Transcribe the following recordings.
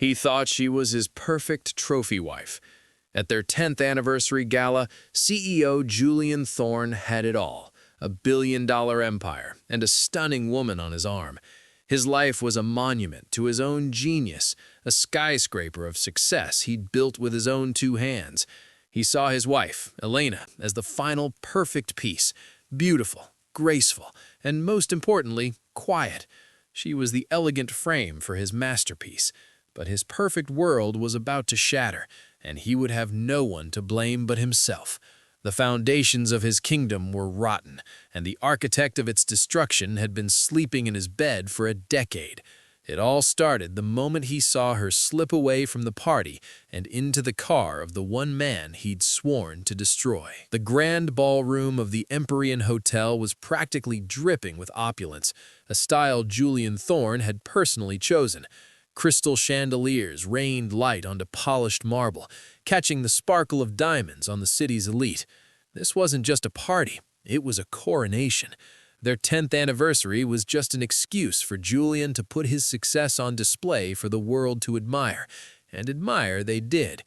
He thought she was his perfect trophy wife. At their 10th anniversary gala, CEO Julian Thorne had it all, a billion-dollar empire and a stunning woman on his arm. His life was a monument to his own genius, a skyscraper of success he'd built with his own two hands. He saw his wife, Elena, as the final perfect piece, beautiful, graceful, and most importantly, quiet. She was the elegant frame for his masterpiece. But his perfect world was about to shatter, and he would have no one to blame but himself. The foundations of his kingdom were rotten, and the architect of its destruction had been sleeping in his bed for a decade. It all started the moment he saw her slip away from the party and into the car of the one man he'd sworn to destroy. The grand ballroom of the Empyrean Hotel was practically dripping with opulence, a style Julian Thorne had personally chosen. Crystal chandeliers rained light onto polished marble, catching the sparkle of diamonds on the city's elite. This wasn't just a party, it was a coronation. Their 10th anniversary was just an excuse for Julian to put his success on display for the world to admire, and admire they did.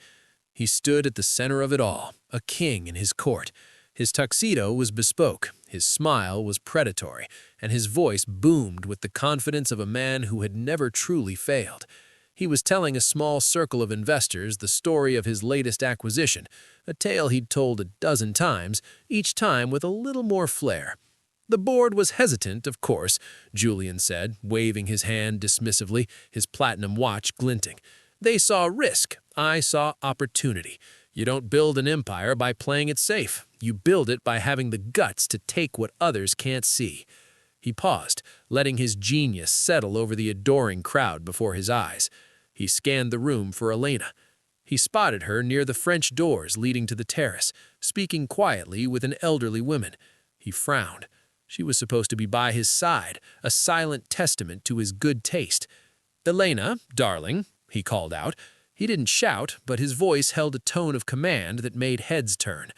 He stood at the center of it all, a king in his court. His tuxedo was bespoke, his smile was predatory, and his voice boomed with the confidence of a man who had never truly failed. He was telling a small circle of investors the story of his latest acquisition, a tale he'd told a dozen times, each time with a little more flair. The board was hesitant, of course, Julian said, waving his hand dismissively, his platinum watch glinting. They saw risk, I saw opportunity. You don't build an empire by playing it safe. You build it by having the guts to take what others can't see. He paused, letting his genius settle over the adoring crowd before his eyes. He scanned the room for Elena. He spotted her near the French doors leading to the terrace, speaking quietly with an elderly woman. He frowned. She was supposed to be by his side, a silent testament to his good taste. "Elena, darling," he called out. He didn't shout, but his voice held a tone of command that made heads turn.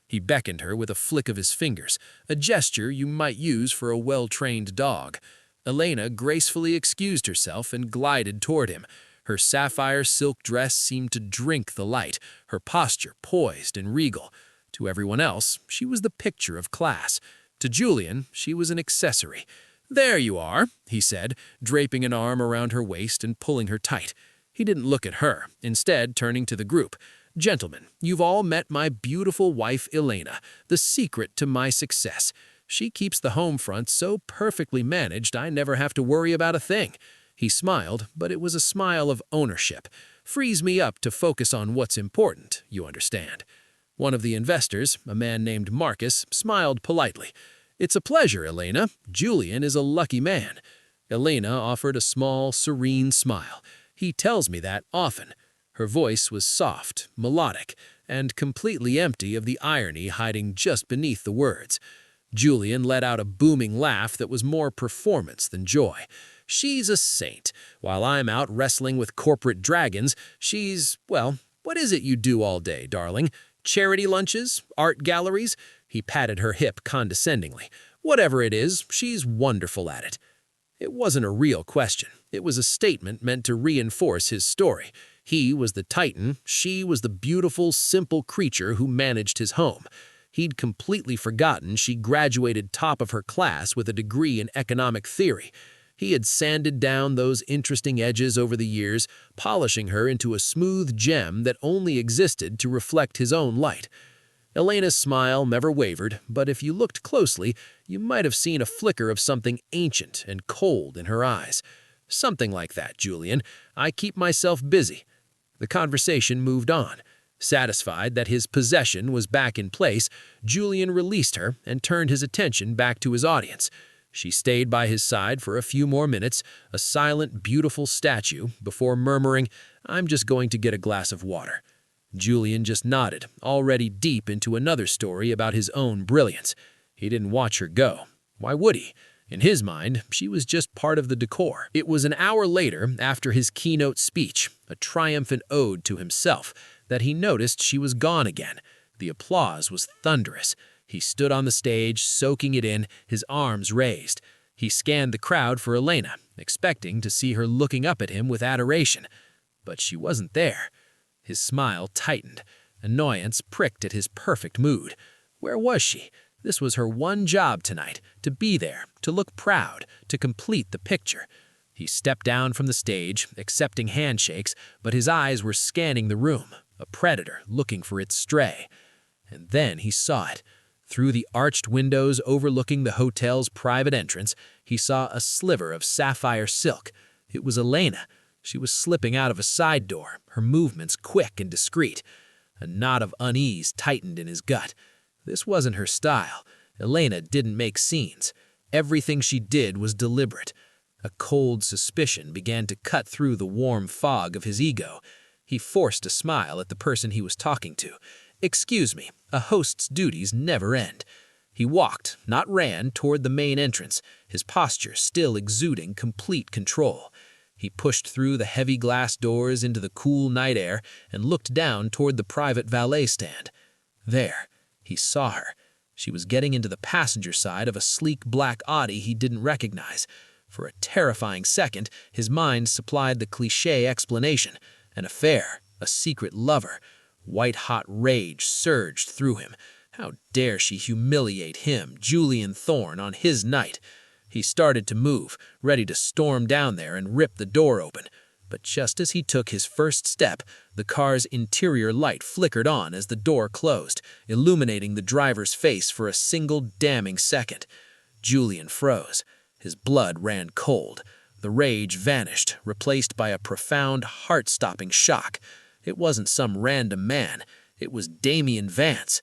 He beckoned her with a flick of his fingers, a gesture you might use for a well-trained dog. Elena gracefully excused herself and glided toward him. Her sapphire silk dress seemed to drink the light, her posture poised and regal. To everyone else, she was the picture of class. To Julian, she was an accessory. "There you are," he said, draping an arm around her waist and pulling her tight. He didn't look at her, instead turning to the group. "Gentlemen, you've all met my beautiful wife Elena, the secret to my success. She keeps the home front so perfectly managed I never have to worry about a thing." He smiled, but it was a smile of ownership. "Frees me up to focus on what's important, you understand." One of the investors, a man named Marcus, smiled politely. "It's a pleasure, Elena. Julian is a lucky man." Elena offered a small, serene smile. "He tells me that often." Her voice was soft, melodic, and completely empty of the irony hiding just beneath the words. Julian let out a booming laugh that was more performance than joy. "She's a saint. While I'm out wrestling with corporate dragons, well, what is it you do all day, darling? Charity lunches? Art galleries?" He patted her hip condescendingly. "Whatever it is, she's wonderful at it." It wasn't a real question. It was a statement meant to reinforce his story. He was the titan, she was the beautiful, simple creature who managed his home. He'd completely forgotten she graduated top of her class with a degree in economic theory. He had sanded down those interesting edges over the years, polishing her into a smooth gem that only existed to reflect his own light. Elena's smile never wavered, but if you looked closely, you might have seen a flicker of something ancient and cold in her eyes. "Something like that, Julian. I keep myself busy." The conversation moved on. Satisfied that his possession was back in place, Julian released her and turned his attention back to his audience. She stayed by his side for a few more minutes, a silent, beautiful statue, before murmuring, "I'm just going to get a glass of water." Julian just nodded, already deep into another story about his own brilliance. He didn't watch her go. Why would he? In his mind, she was just part of the decor. It was an hour later, after his keynote speech, a triumphant ode to himself, that he noticed she was gone again. The applause was thunderous. He stood on the stage, soaking it in, his arms raised. He scanned the crowd for Elena, expecting to see her looking up at him with adoration. but she wasn't there. His smile tightened. Annoyance pricked at his perfect mood. Where was she? This was her one job tonight, to be there, to look proud, to complete the picture. He stepped down from the stage, accepting handshakes, but his eyes were scanning the room, a predator looking for its stray. And then he saw it. Through the arched windows overlooking the hotel's private entrance, he saw a sliver of sapphire silk. It was Elena. She was slipping out of a side door, her movements quick and discreet. A knot of unease tightened in his gut. This wasn't her style. Elena didn't make scenes. Everything she did was deliberate. A cold suspicion began to cut through the warm fog of his ego. He forced a smile at the person he was talking to. "Excuse me, a host's duties never end." He walked, not ran, toward the main entrance, his posture still exuding complete control. He pushed through the heavy glass doors into the cool night air and looked down toward the private valet stand. There, he saw her. She was getting into the passenger side of a sleek black Audi he didn't recognize. For a terrifying second, his mind supplied the cliché explanation. An affair, a secret lover. White-hot rage surged through him. How dare she humiliate him, Julian Thorne, on his night? He started to move, ready to storm down there and rip the door open. But just as he took his first step, the car's interior light flickered on as the door closed, illuminating the driver's face for a single damning second. Julian froze. His blood ran cold. The rage vanished, replaced by a profound, heart-stopping shock. It wasn't some random man. It was Damian Vance.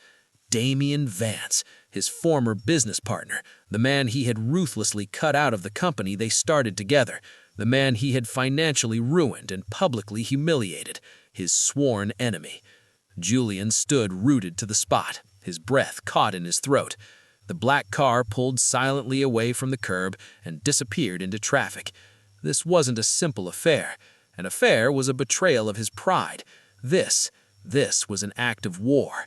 Damian Vance, his former business partner, the man he had ruthlessly cut out of the company they started together, the man he had financially ruined and publicly humiliated, his sworn enemy. Julian stood rooted to the spot, his breath caught in his throat. The black car pulled silently away from the curb and disappeared into traffic. This wasn't a simple affair. An affair was a betrayal of his pride. This was an act of war.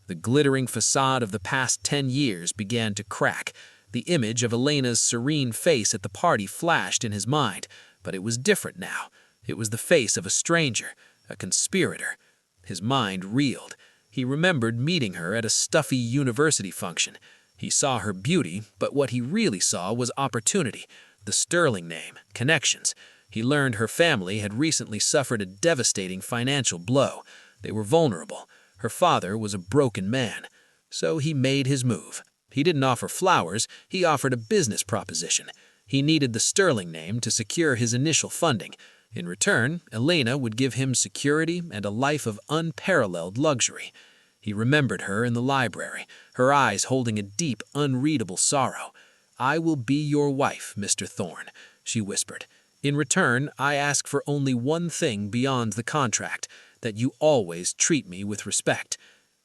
The glittering facade of the past 10 years began to crack. The image of Elena's serene face at the party flashed in his mind, but it was different now. It was the face of a stranger, a conspirator. His mind reeled. He remembered meeting her at a stuffy university function. He saw her beauty, but what he really saw was opportunity, the sterling name, connections. He learned her family had recently suffered a devastating financial blow. They were vulnerable. Her father was a broken man. So he made his move. He didn't offer flowers, he offered a business proposition. He needed the sterling name to secure his initial funding. In return, Elena would give him security and a life of unparalleled luxury. He remembered her in the library, her eyes holding a deep, unreadable sorrow. "I will be your wife, Mr. Thorne," she whispered. "In return, I ask for only one thing beyond the contract, that you always treat me with respect."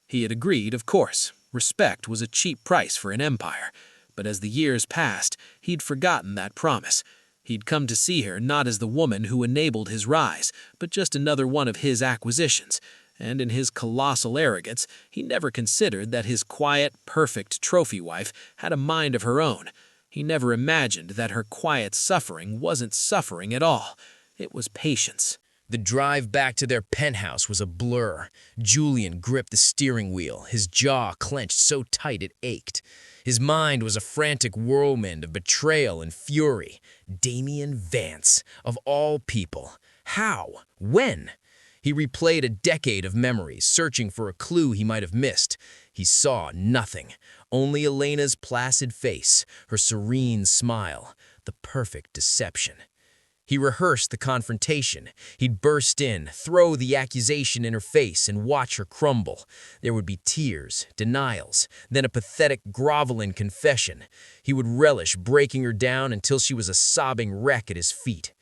He had agreed, of course. Respect was a cheap price for an empire. But as the years passed, he'd forgotten that promise. He'd come to see her not as the woman who enabled his rise, but just another one of his acquisitions. And in his colossal arrogance, he never considered that his quiet, perfect trophy wife had a mind of her own. He never imagined that her quiet suffering wasn't suffering at all. It was patience. The drive back to their penthouse was a blur. Julian gripped the steering wheel, his jaw clenched so tight it ached. His mind was a frantic whirlwind of betrayal and fury. Damian Vance, of all people. How? When? He replayed a decade of memories, searching for a clue he might have missed. He saw nothing. Only Elena's placid face, her serene smile, the perfect deception. He rehearsed the confrontation. He'd burst in, throw the accusation in her face, and watch her crumble. There would be tears, denials, then a pathetic groveling confession. He would relish breaking her down until she was a sobbing wreck at his feet.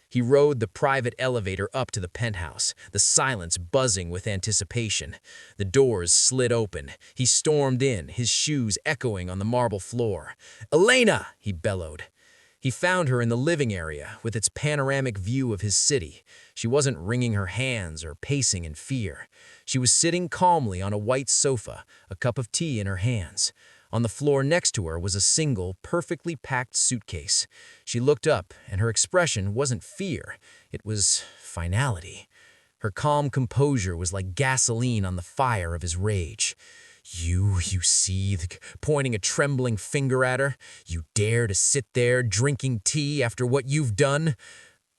He rode the private elevator up to the penthouse, the silence buzzing with anticipation. The doors slid open. He stormed in, his shoes echoing on the marble floor. "Elena!" he bellowed. He found her in the living area, with its panoramic view of his city. She wasn't wringing her hands or pacing in fear. She was sitting calmly on a white sofa, a cup of tea in her hands. On the floor next to her was a single, perfectly packed suitcase. She looked up, and her expression wasn't fear. It was finality. Her calm composure was like gasoline on the fire of his rage. You seethed, pointing a trembling finger at her. You dare to sit there drinking tea after what you've done?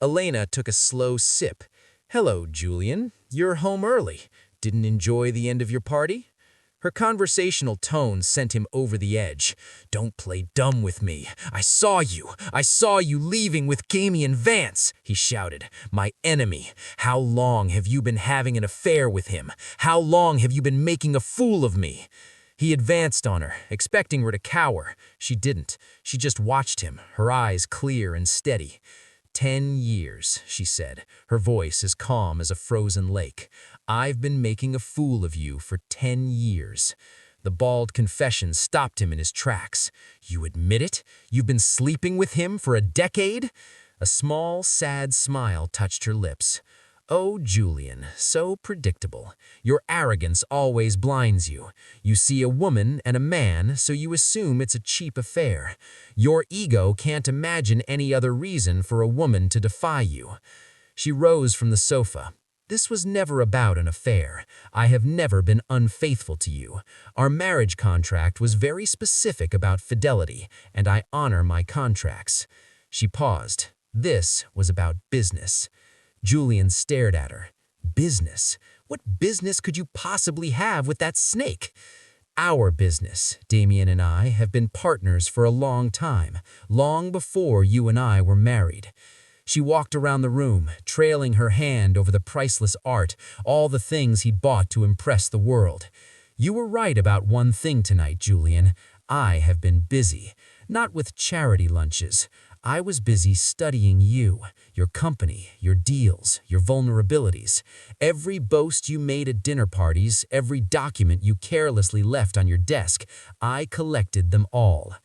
Elena took a slow sip. Hello, Julian. You're home early. Didn't enjoy the end of your party? Her conversational tone sent him over the edge. Don't play dumb with me. I saw you leaving with Damian Vance, he shouted. My enemy. How long have you been having an affair with him? How long have you been making a fool of me? He advanced on her, expecting her to cower. She didn't. She just watched him, her eyes clear and steady. 10 years, she said, her voice as calm as a frozen lake. I've been making a fool of you for 10 years. The bald confession stopped him in his tracks. You admit it? You've been sleeping with him for a decade? A small, sad smile touched her lips. Oh, Julian, so predictable. Your arrogance always blinds you. You see a woman and a man, so you assume it's a cheap affair. Your ego can't imagine any other reason for a woman to defy you. She rose from the sofa. This was never about an affair. I have never been unfaithful to you. Our marriage contract was very specific about fidelity, and I honor my contracts. She paused. This was about business. Julian stared at her. Business? What business could you possibly have with that snake? Our business, Damian and I, have been partners for a long time, long before you and I were married. She walked around the room, trailing her hand over the priceless art, all the things he'd bought to impress the world. You were right about one thing tonight, Julian. I have been busy. Not with charity lunches. I was busy studying you, your company, your deals, your vulnerabilities. Every boast you made at dinner parties, every document you carelessly left on your desk, I collected them all.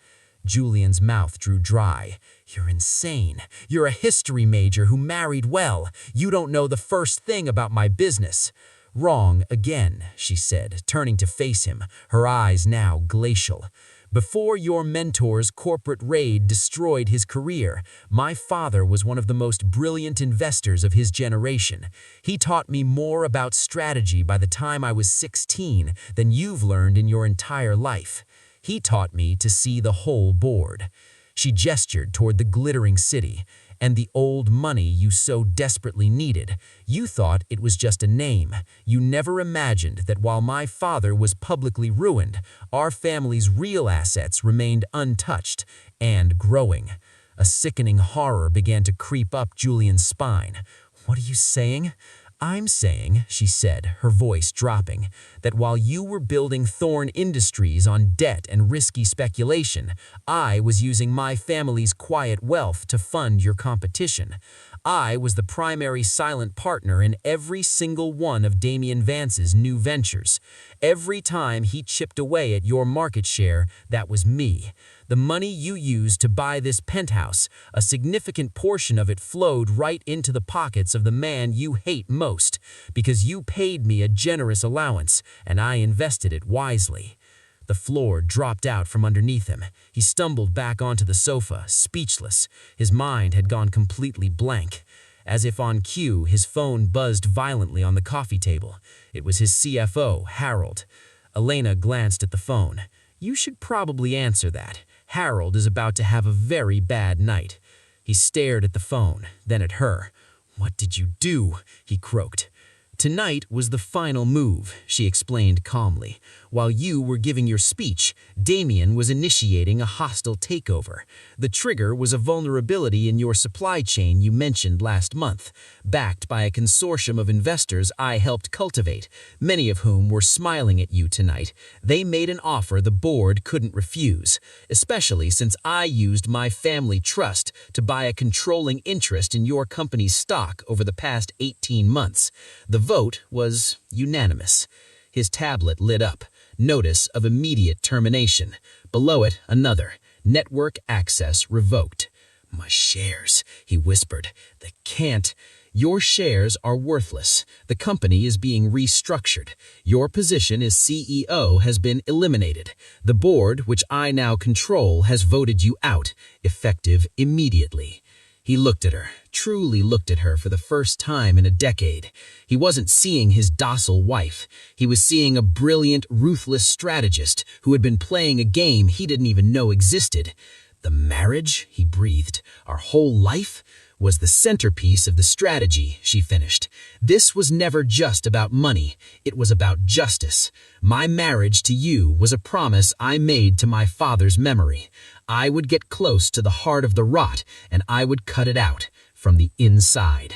Julian's mouth drew dry. You're insane. You're a history major who married well. You don't know the first thing about my business. Wrong again, she said, turning to face him, her eyes now glacial. Before your mentor's corporate raid destroyed his career, my father was one of the most brilliant investors of his generation. He taught me more about strategy by the time I was 16 than you've learned in your entire life. He taught me to see the whole board. She gestured toward the glittering city. And the old money you so desperately needed. You thought it was just a name. You never imagined that while my father was publicly ruined, our family's real assets remained untouched and growing. A sickening horror began to creep up Julian's spine. What are you saying? I'm saying, she said, her voice dropping, that while you were building Thorn Industries on debt and risky speculation, I was using my family's quiet wealth to fund your competition. I was the primary silent partner in every single one of Damian Vance's new ventures. Every time he chipped away at your market share, that was me. The money you used to buy this penthouse, a significant portion of it flowed right into the pockets of the man you hate most, because you paid me a generous allowance, and I invested it wisely. The floor dropped out from underneath him. He stumbled back onto the sofa, speechless. His mind had gone completely blank. As if on cue, his phone buzzed violently on the coffee table. It was his CFO, Harold. Elena glanced at the phone. You should probably answer that. Harold is about to have a very bad night. He stared at the phone, then at her. What did you do? He croaked. Tonight was the final move, she explained calmly. While you were giving your speech, Damian was initiating a hostile takeover. The trigger was a vulnerability in your supply chain you mentioned last month, backed by a consortium of investors I helped cultivate, many of whom were smiling at you tonight. They made an offer the board couldn't refuse, especially since I used my family trust to buy a controlling interest in your company's stock over the past 18 months. The vote was unanimous. His tablet lit up. Notice of immediate termination. Below it, another. Network access revoked. My shares, he whispered. They can't. Your shares are worthless. The company is being restructured. Your position as CEO has been eliminated. The board, which I now control, has voted you out, effective immediately. He looked at her, truly looked at her for the first time in a decade. He wasn't seeing his docile wife. He was seeing a brilliant, ruthless strategist who had been playing a game he didn't even know existed. The marriage, he breathed, our whole life, was the centerpiece of the strategy, she finished. This was never just about money. It was about justice. My marriage to you was a promise I made to my father's memory. I would get close to the heart of the rot, and I would cut it out from the inside.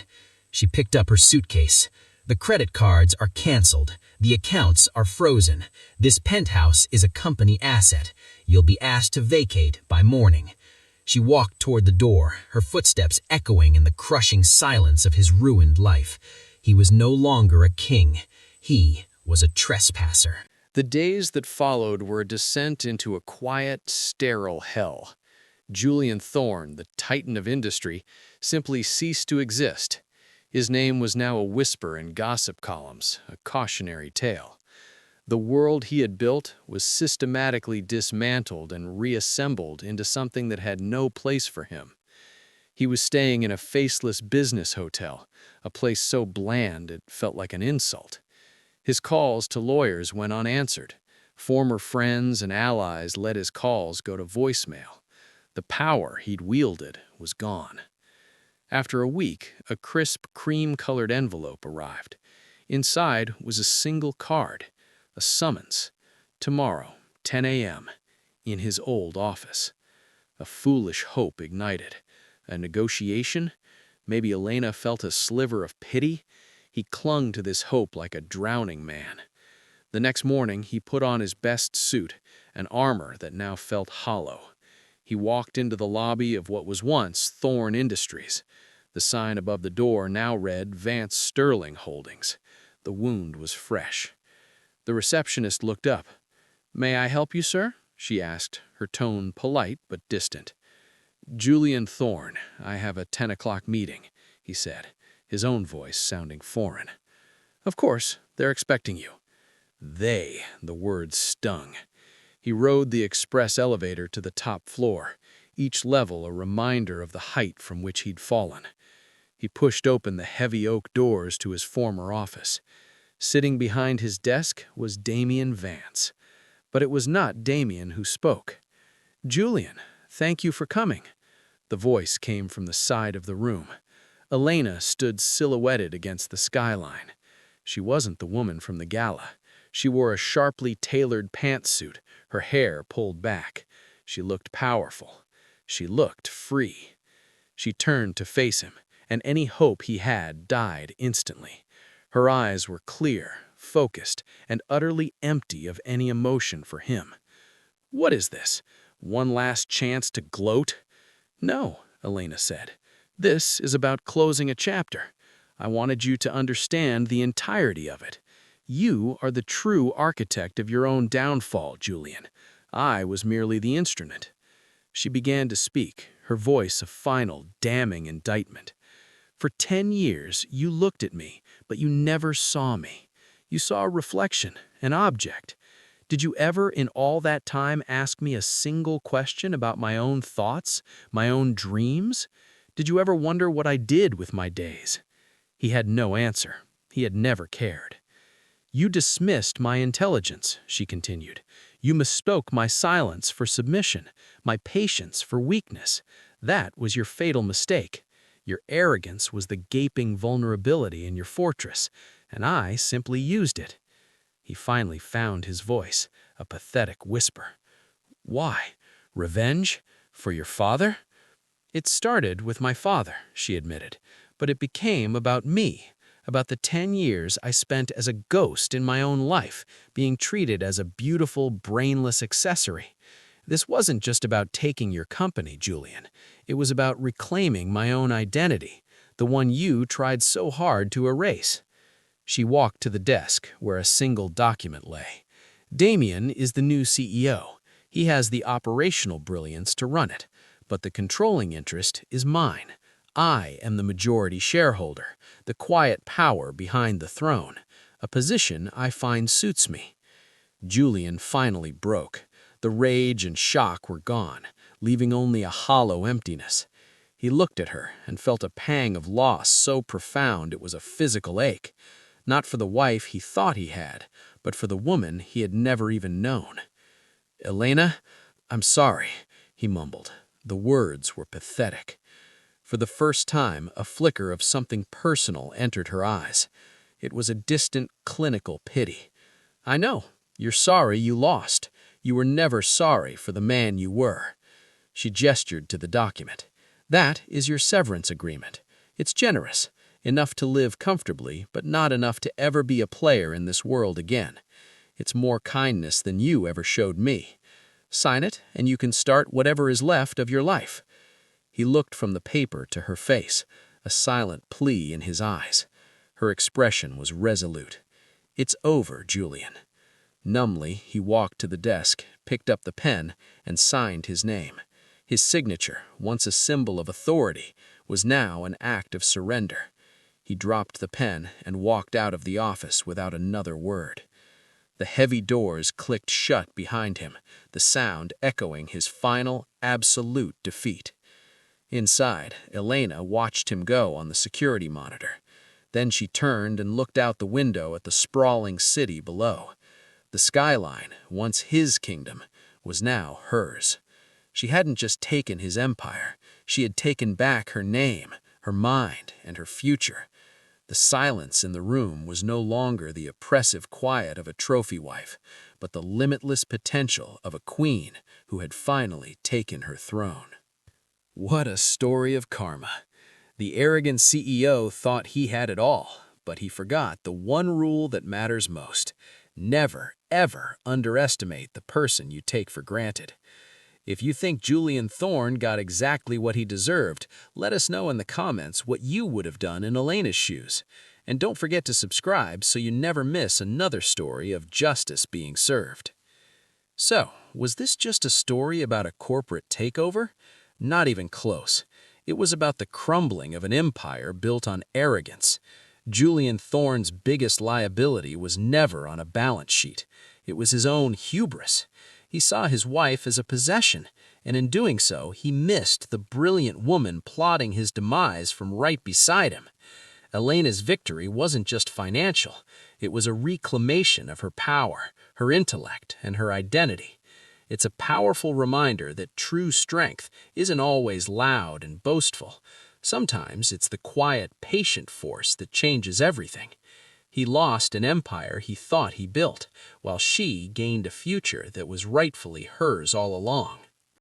She picked up her suitcase. The credit cards are canceled. The accounts are frozen. This penthouse is a company asset. You'll be asked to vacate by morning. She walked toward the door, her footsteps echoing in the crushing silence of his ruined life. He was no longer a king. He was a trespasser. The days that followed were a descent into a quiet, sterile hell. Julian Thorne, the titan of industry, simply ceased to exist. His name was now a whisper in gossip columns, a cautionary tale. The world he had built was systematically dismantled and reassembled into something that had no place for him. He was staying in a faceless business hotel, a place so bland it felt like an insult. His calls to lawyers went unanswered. Former friends and allies let his calls go to voicemail. The power he'd wielded was gone. After a week, a crisp, cream-colored envelope arrived. Inside was a single card, a summons. Tomorrow, 10 a.m., in his old office. A foolish hope ignited. A negotiation? Maybe Elena felt a sliver of pity? He clung to this hope like a drowning man. The next morning, he put on his best suit, an armor that now felt hollow. He walked into the lobby of what was once Thorne Industries. The sign above the door now read Vance Sterling Holdings. The wound was fresh. The receptionist looked up. "May I help you, sir?" she asked, her tone polite but distant. "Julian Thorne, I have a 10 o'clock meeting," he said, his own voice sounding foreign. "Of course, they're expecting you." The words stung. He rode the express elevator to the top floor, each level a reminder of the height from which he'd fallen. He pushed open the heavy oak doors to his former office. Sitting behind his desk was Damien Vance. But it was not Damien who spoke. "Julian, thank you for coming." The voice came from the side of the room. Elena stood silhouetted against the skyline. She wasn't the woman from the gala. She wore a sharply tailored pantsuit, her hair pulled back. She looked powerful. She looked free. She turned to face him, and any hope he had died instantly. Her eyes were clear, focused, and utterly empty of any emotion for him. "What is this? One last chance to gloat?" "No," Elena said. "This is about closing a chapter. I wanted you to understand the entirety of it. You are the true architect of your own downfall, Julian. I was merely the instrument." She began to speak, her voice a final, damning indictment. "For 10 years, you looked at me, but you never saw me. You saw a reflection, an object. Did you ever in all that time ask me a single question about my own thoughts, my own dreams? Did you ever wonder what I did with my days?" He had no answer. He had never cared. "You dismissed my intelligence," she continued. "You mistook my silence for submission, my patience for weakness. That was your fatal mistake. Your arrogance was the gaping vulnerability in your fortress, and I simply used it." He finally found his voice, a pathetic whisper. "Why? Revenge? For your father?" "It started with my father," she admitted, "but it became about me, about the 10 years I spent as a ghost in my own life, being treated as a beautiful, brainless accessory. This wasn't just about taking your company, Julian. It was about reclaiming my own identity, the one you tried so hard to erase." She walked to the desk where a single document lay. "Damien is the new CEO. He has the operational brilliance to run it, but the controlling interest is mine. I am the majority shareholder, the quiet power behind the throne, a position I find suits me." Julian finally broke. The rage and shock were gone, leaving only a hollow emptiness. He looked at her and felt a pang of loss so profound it was a physical ache, not for the wife he thought he had, but for the woman he had never even known. "Elena, I'm sorry," he mumbled. The words were pathetic. For the first time, a flicker of something personal entered her eyes. It was a distant, clinical pity. "I know. You're sorry you lost. You were never sorry for the man you were." She gestured to the document. "That is your severance agreement. It's generous, enough to live comfortably, but not enough to ever be a player in this world again. It's more kindness than you ever showed me. Sign it, and you can start whatever is left of your life." He looked from the paper to her face, a silent plea in his eyes. Her expression was resolute. "It's over, Julian." Numbly, he walked to the desk, picked up the pen, and signed his name. His signature, once a symbol of authority, was now an act of surrender. He dropped the pen and walked out of the office without another word. The heavy doors clicked shut behind him, the sound echoing his final, absolute defeat. Inside, Elena watched him go on the security monitor. Then she turned and looked out the window at the sprawling city below. The skyline, once his kingdom, was now hers. She hadn't just taken his empire, she had taken back her name, her mind, and her future. The silence in the room was no longer the oppressive quiet of a trophy wife, but the limitless potential of a queen who had finally taken her throne. What a story of karma. The arrogant CEO thought he had it all, but he forgot the one rule that matters most. Never, ever underestimate the person you take for granted. If you think Julian Thorne got exactly what he deserved, let us know in the comments what you would have done in Elena's shoes. And don't forget to subscribe so you never miss another story of justice being served. So, was this just a story about a corporate takeover? Not even close. It was about the crumbling of an empire built on arrogance. Julian Thorne's biggest liability was never on a balance sheet. It was his own hubris. He saw his wife as a possession, and in doing so, he missed the brilliant woman plotting his demise from right beside him. Elena's victory wasn't just financial. It was a reclamation of her power, her intellect, and her identity. It's a powerful reminder that true strength isn't always loud and boastful. Sometimes it's the quiet, patient force that changes everything. He lost an empire he thought he built, while she gained a future that was rightfully hers all along.